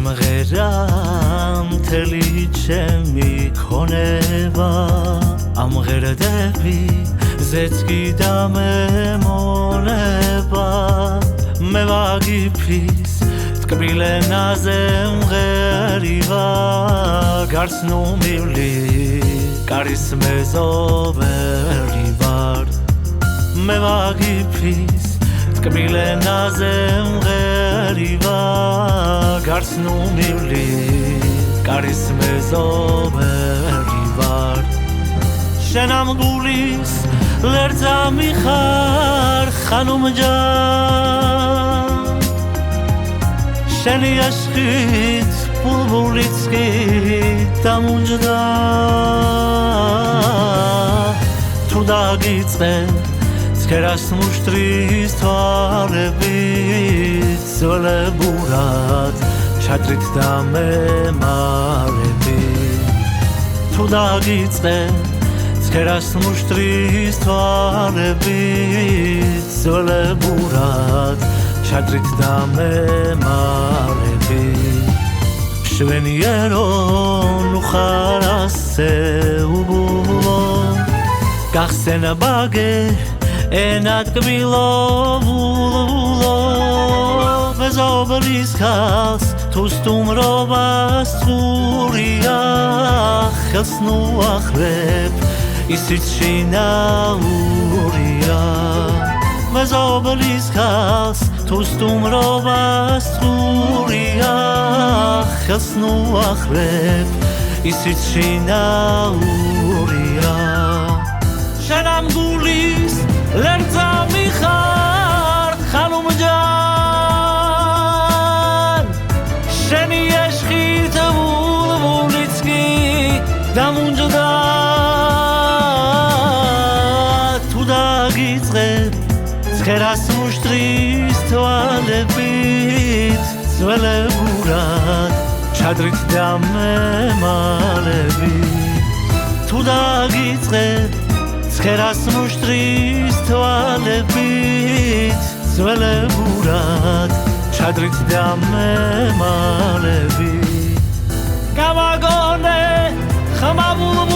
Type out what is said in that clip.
სიმღერა მთელი ჩემი ქონება ამღერდები ზეცკი და მემონება მე ვაგიფის თკბილენაზე მღერი ვარ გარს ნუმილი კარის მეზობელი ვარ მე ვაგიფის თკბილენაზე მღერი ვარ გარს ნუმილი კარის მეზობელი ვარ შენ ამ გულის ლერძა მიხარ ხანუმჯან შენი აშხით ბულბულიც კი დამუნჯდა თუ დაგიწყე ცქერას მუშტრის თვალებით ძვლებურად ჩადრით და მემარები თუ დაგიწყე ცქერას მუშტრის თვალებით ძვლებურად ჩადრით და მემარები მშვენიერო ნუ ხარ ასე უბულო გახსენა ბაგე ენად კბილო ვულულო მეზობლის ხალს თუ სტუმრობას ცხურია ხელს ნუ ახრებ ისიც შინაურია მეზობლის ხალს თუ სტუმრობას ცხურია ხელს ნუ ახრებ ისიც შინაურია შენ ამ გულის ლერძა მიხარ ხანუმჯან შენი ეშხით ბულბულიც კი დამუნჯდა თუ დაგიწყე ცქერას მუშტრის თვალებით ძვლებურად ჩადრით და მემალები თუ დაგიწყე ცქერას მუშტრის თვალებით ძვლებურად ჩადრით და მემალები გავაგონე ხმა ბულბულ